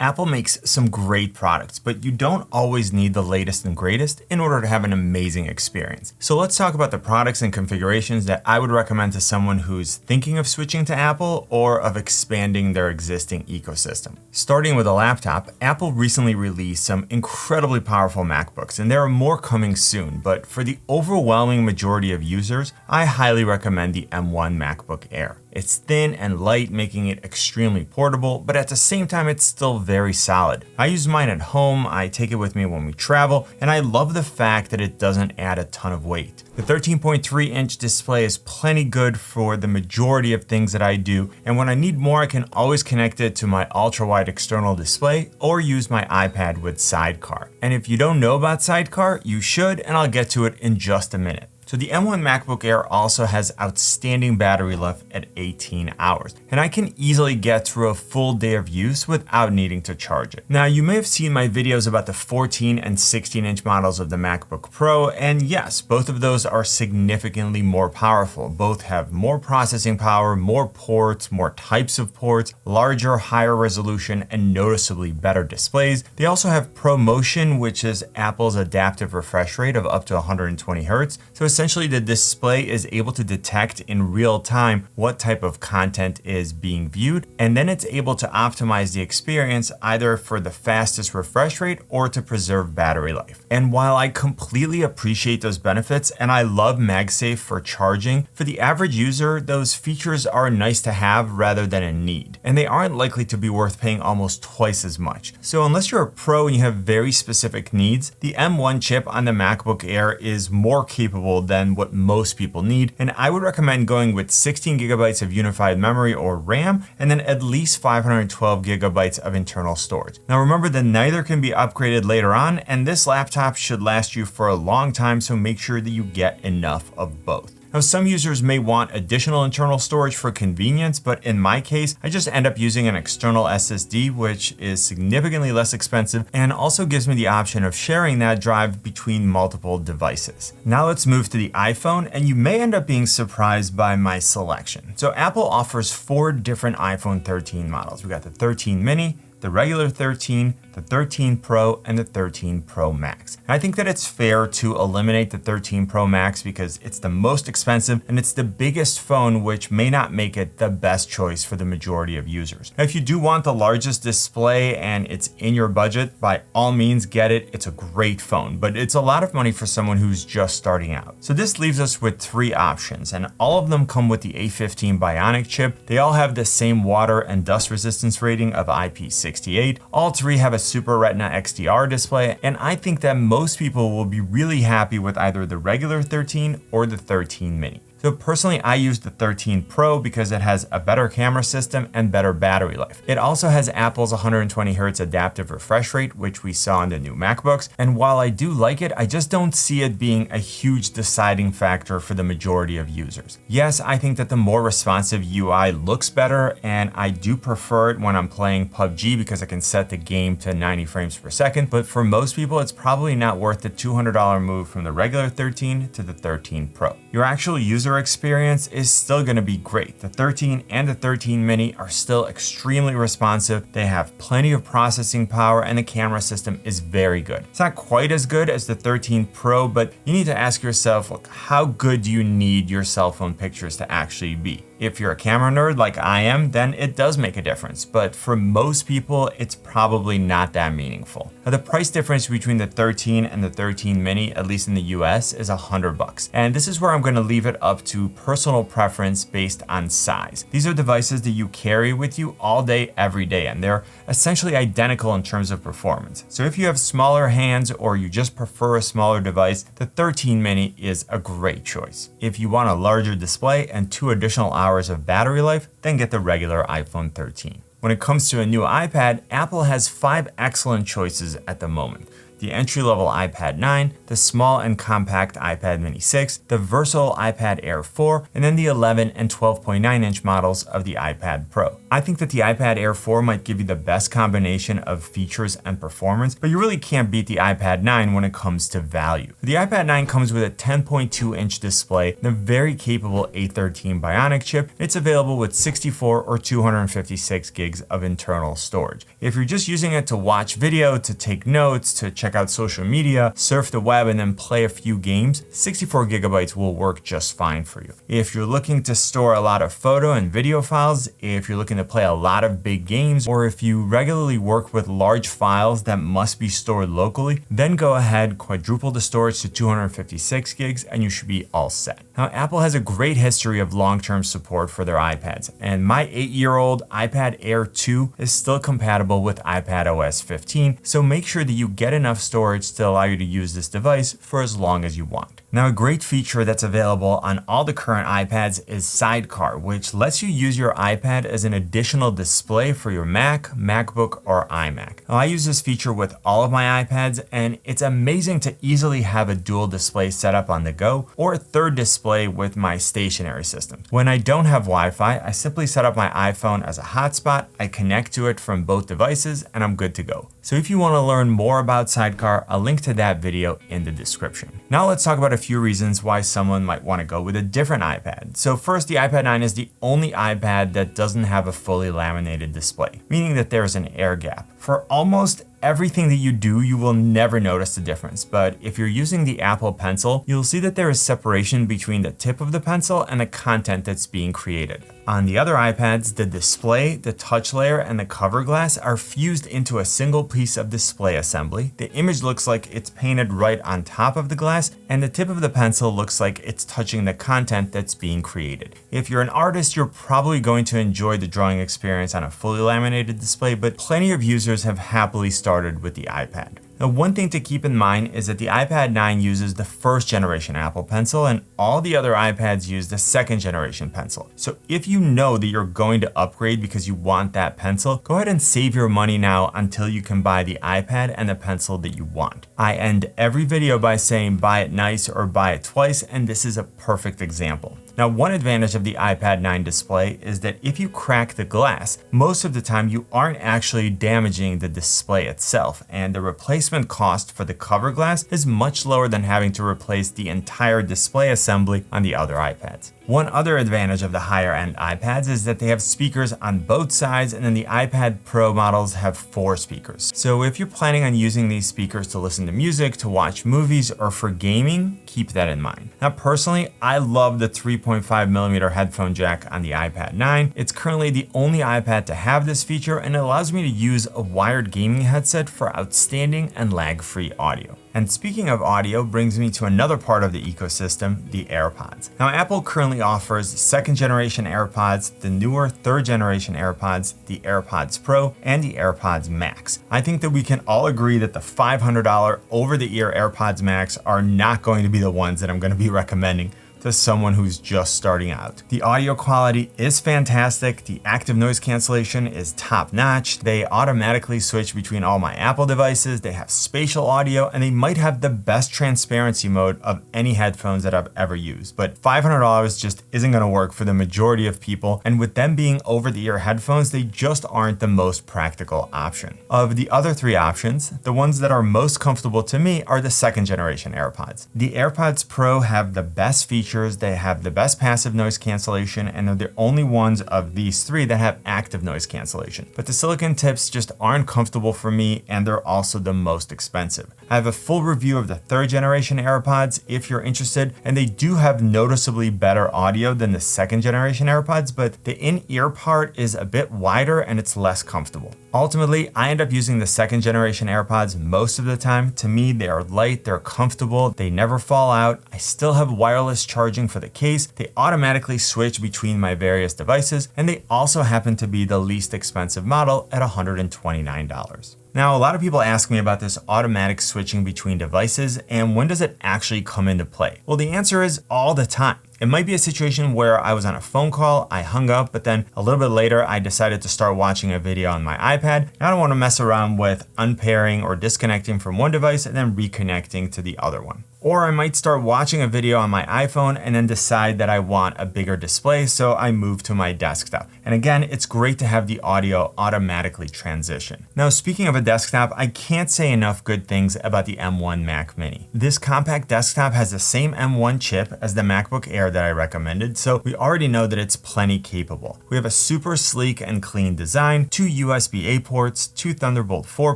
Apple makes some great products, but you don't always need the latest and greatest in order to have an amazing experience. So let's talk about the products and configurations that I would recommend to someone who's thinking of switching to Apple or of expanding their existing ecosystem. Starting with a laptop, Apple recently released some incredibly powerful MacBooks, and there are more coming soon, but for the overwhelming majority of users, I highly recommend the M1 MacBook Air. It's thin and light, making it extremely portable, but at the same time, it's still very solid. I use mine at home, I take it with me when we travel, and I love the fact that it doesn't add a ton of weight. The 13.3-inch display is plenty good for the majority of things that I do, and when I need more, I can always connect it to my ultra-wide external display or use my iPad with Sidecar. And if you don't know about Sidecar, you should, and I'll get to it in just a minute. So the M1 MacBook Air also has outstanding battery life at 18 hours, and I can easily get through a full day of use without needing to charge it. Now, you may have seen my videos about the 14 and 16-inch models of the MacBook Pro, and yes, both of those are significantly more powerful. Both have more processing power, more ports, more types of ports, larger, higher resolution, and noticeably better displays. They also have ProMotion, which is Apple's adaptive refresh rate of up to 120 Hz. So essentially, the display is able to detect in real time what type of content is being viewed, and then it's able to optimize the experience either for the fastest refresh rate or to preserve battery life. And while I completely appreciate those benefits, and I love MagSafe for charging, for the average user, those features are nice to have rather than a need, and they aren't likely to be worth paying almost twice as much. So unless you're a pro and you have very specific needs, the M1 chip on the MacBook Air is more capable than what most people need, and I would recommend going with 16 gigabytes of unified memory or RAM, and then at least 512 gigabytes of internal storage. Now remember that neither can be upgraded later on, and this laptop should last you for a long time, so make sure that you get enough of both. Now, some users may want additional internal storage for convenience, but in my case, I just end up using an external SSD, which is significantly less expensive and also gives me the option of sharing that drive between multiple devices. Now let's move to the iPhone, and you may end up being surprised by my selection. So Apple offers 4 different iPhone 13 models. We got the 13 mini, the regular 13, the 13 Pro, and the 13 Pro Max. And I think that it's fair to eliminate the 13 Pro Max because it's the most expensive and it's the biggest phone, which may not make it the best choice for the majority of users. Now, if you do want the largest display and it's in your budget, by all means get it. It's a great phone, but it's a lot of money for someone who's just starting out. So this leaves us with 3 options, and all of them come with the A15 Bionic chip. They all have the same water and dust resistance rating of IP68. All 3 have a Super Retina XDR display, and I think that most people will be really happy with either the regular 13 or the 13 mini. So personally, I use the 13 Pro because it has a better camera system and better battery life. It also has Apple's 120 Hz adaptive refresh rate, which we saw in the new MacBooks. And while I do like it, I just don't see it being a huge deciding factor for the majority of users. Yes, I think that the more responsive UI looks better, and I do prefer it when I'm playing PUBG because I can set the game to 90 frames per second. But for most people, it's probably not worth the $200 move from the regular 13 to the 13 Pro. Your actual user experience is still going to be great. The 13 and the 13 mini are still extremely responsive. They have plenty of processing power, and the camera system is very good. It's not quite as good as the 13 Pro, but you need to ask yourself, look, how good do you need your cell phone pictures to actually be? If you're a camera nerd like I am, then it does make a difference. But for most people, it's probably not that meaningful. Now, the price difference between the 13 and the 13 mini, at least in the US, is $100. And this is where I'm going to leave it up to personal preference based on size. These are devices that you carry with you all day, every day, and they're essentially identical in terms of performance. So if you have smaller hands or you just prefer a smaller device, the 13 mini is a great choice. If you want a larger display and 2 additional hours of battery life, then get the regular iPhone 13. When it comes to a new iPad, Apple has 5 excellent choices at the moment. The entry-level iPad 9, the small and compact iPad mini 6, the versatile iPad Air 4, and then the 11 and 12.9-inch models of the iPad Pro. I think that the iPad Air 4 might give you the best combination of features and performance, but you really can't beat the iPad 9 when it comes to value. The iPad 9 comes with a 10.2-inch display and a very capable A13 Bionic chip. It's available with 64 or 256 gigs of internal storage. If you're just using it to watch video, to take notes, to check out social media, surf the web, and then play a few games, 64 gigabytes will work just fine for you. If you're looking to store a lot of photo and video files, if you're looking to play a lot of big games, or if you regularly work with large files that must be stored locally, then go ahead, quadruple the storage to 256 gigs, and you should be all set. Now, Apple has a great history of long-term support for their iPads, and my 8-year-old iPad Air 2 is still compatible with iPadOS 15, so make sure that you get enough storage to allow you to use this device for as long as you want. Now, a great feature that's available on all the current iPads is Sidecar, which lets you use your iPad as an additional display for your Mac, MacBook, or iMac. Now, I use this feature with all of my iPads, and it's amazing to easily have a dual display set up on the go, or a third display with my stationary system. When I don't have Wi-Fi, I simply set up my iPhone as a hotspot, I connect to it from both devices, and I'm good to go. So if you want to learn more about Sidecar, I'll link to that video in the description. Now let's talk about a few reasons why someone might want to go with a different iPad. So first, the iPad 9 is the only iPad that doesn't have a fully laminated display, meaning that there's an air gap. For almost everything that you do, you will never notice the difference. But if you're using the Apple Pencil, you'll see that there is separation between the tip of the pencil and the content that's being created. On the other iPads, the display, the touch layer, and the cover glass are fused into a single piece of display assembly. The image looks like it's painted right on top of the glass, and the tip of the pencil looks like it's touching the content that's being created. If you're an artist, you're probably going to enjoy the drawing experience on a fully laminated display, but plenty of users have happily started with the iPad. Now, one thing to keep in mind is that the iPad 9 uses the first generation Apple Pencil, and all the other iPads use the second generation pencil. So if you know that you're going to upgrade because you want that pencil, go ahead and save your money now until you can buy the iPad and the pencil that you want. I end every video by saying buy it nice or buy it twice, and this is a perfect example. Now, one advantage of the iPad 9 display is that if you crack the glass, most of the time you aren't actually damaging the display itself, and the replacement cost for the cover glass is much lower than having to replace the entire display assembly on the other iPads. One other advantage of the higher end iPads is that they have speakers on both sides, and then the iPad Pro models have 4 speakers. So if you're planning on using these speakers to listen to music, to watch movies, or for gaming, keep that in mind. Now, personally, I love the 3.5mm headphone jack on the iPad 9. It's currently the only iPad to have this feature, and it allows me to use a wired gaming headset for outstanding and lag-free audio. And speaking of audio brings me to another part of the ecosystem, the Airpods. Now, Apple currently offers second generation Airpods, the newer third generation Airpods, the AirPods Pro, and the AirPods Max. I think that we can all agree that the $500 over-the-ear AirPods Max are not going to be the ones that I'm going to be recommending to someone who's just starting out. The audio quality is fantastic. The active noise cancellation is top notch. They automatically switch between all my Apple devices. They have spatial audio, and they might have the best transparency mode of any headphones that I've ever used. But $500 just isn't gonna work for the majority of people. And with them being over-the-ear headphones, they just aren't the most practical option. Of the other 3 options, the ones that are most comfortable to me are the second generation AirPods. The AirPods Pro have the best features. They have the best passive noise cancellation, and they're the only ones of these 3 that have active noise cancellation. But the silicone tips just aren't comfortable for me, and they're also the most expensive. I have a full review of the third generation AirPods if you're interested, and they do have noticeably better audio than the second generation AirPods, but the in-ear part is a bit wider and it's less comfortable. Ultimately, I end up using the second generation AirPods most of the time. To me, they are light, they're comfortable, they never fall out. I still have wireless charging for the case. They automatically switch between my various devices, and they also happen to be the least expensive model at $129. Now, a lot of people ask me about this automatic switching between devices and when does it actually come into play? Well, the answer is all the time. It might be a situation where I was on a phone call, I hung up, but then a little bit later, I decided to start watching a video on my iPad. And I don't want to mess around with unpairing or disconnecting from one device and then reconnecting to the other one. Or I might start watching a video on my iPhone and then decide that I want a bigger display, so I move to my desktop. And again, it's great to have the audio automatically transition. Now, speaking of a desktop, I can't say enough good things about the M1 Mac Mini. This compact desktop has the same M1 chip as the MacBook Air that I recommended, so we already know that it's plenty capable. We have a super sleek and clean design, 2 USB-A ports, 2 Thunderbolt 4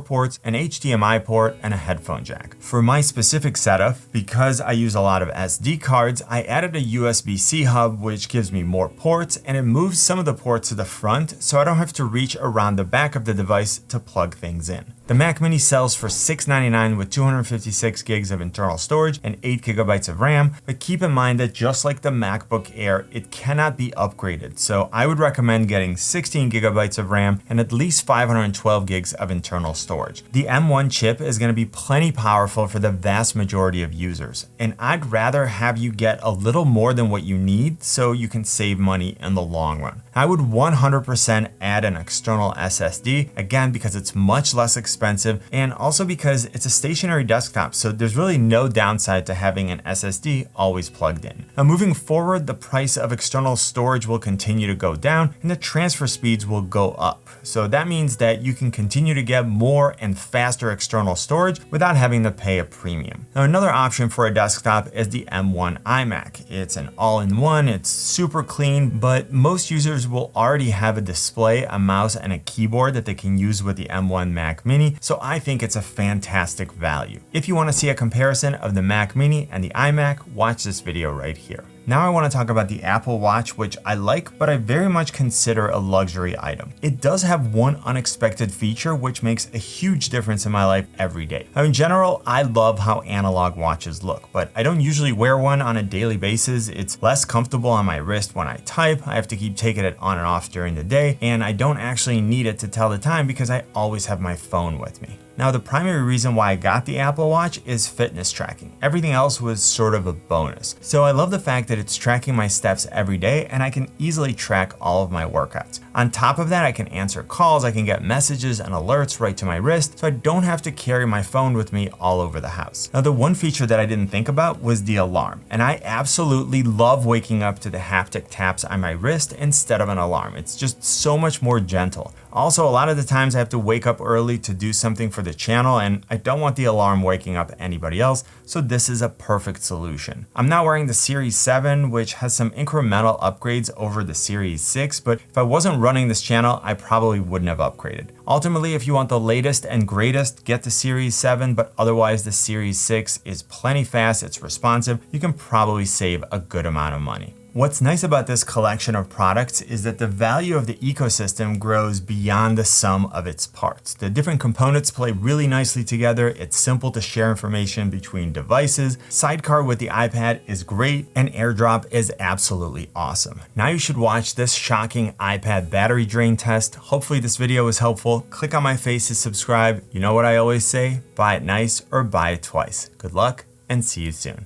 ports, an HDMI port, and a headphone jack. For my specific setup, because I use a lot of SD cards, I added a USB-C hub, which gives me more ports, and it moves some of the ports to the front, so I don't have to reach around the back of the device to plug things in. The Mac Mini sells for $699 with 256 gigs of internal storage and 8 gigabytes of RAM, but keep in mind that just like the MacBook Air, it cannot be upgraded, so I would recommend getting 16 gigabytes of RAM and at least 512 gigs of internal storage. The M1 chip is going to be plenty powerful for the vast majority of users, and I'd rather have you get a little more than what you need so you can save money in the long run. I would 100% add an external SSD, again because it's much less expensive and also because it's a stationary desktop, so there's really no downside to having an SSD always plugged in. Now, moving forward, the price of external storage will continue to go down and the transfer speeds will go up. So that means that you can continue to get more and faster external storage without having to pay a premium. Now, another option for a desktop is the M1 iMac. It's an all-in-one, it's super clean, but most users will already have a display, a mouse, and a keyboard that they can use with the M1 Mac Mini, so I think it's a fantastic value. If you want to see a comparison of the Mac Mini and the iMac, watch this video right here. Now I want to talk about the Apple Watch, which I like, but I very much consider a luxury item. It does have one unexpected feature, which makes a huge difference in my life every day. Now, in general, I love how analog watches look, but I don't usually wear one on a daily basis. It's less comfortable on my wrist when I type. I have to keep taking it on and off during the day, and I don't actually need it to tell the time because I always have my phone with me. Now, the primary reason why I got the Apple Watch is fitness tracking. Everything else was sort of a bonus. So I love the fact that it's tracking my steps every day and I can easily track all of my workouts. On top of that, I can answer calls, I can get messages and alerts right to my wrist, so I don't have to carry my phone with me all over the house. Now, the one feature that I didn't think about was the alarm, and I absolutely love waking up to the haptic taps on my wrist instead of an alarm. It's just so much more gentle. Also, a lot of the times I have to wake up early to do something for the channel and I don't want the alarm waking up anybody else, so this is a perfect solution. I'm now wearing the Series 7, which has some incremental upgrades over the Series 6, but if I wasn't running this channel, I probably wouldn't have upgraded. Ultimately, if you want the latest and greatest, get the Series 7, but otherwise the Series 6 is plenty fast, it's responsive, you can probably save a good amount of money. What's nice about this collection of products is that the value of the ecosystem grows beyond the sum of its parts. The different components play really nicely together, it's simple to share information between devices, Sidecar with the iPad is great, and AirDrop is absolutely awesome. Now you should watch this shocking iPad battery drain test. Hopefully this video was helpful. Click on my face to subscribe. You know what I always say, buy it nice or buy it twice. Good luck and see you soon.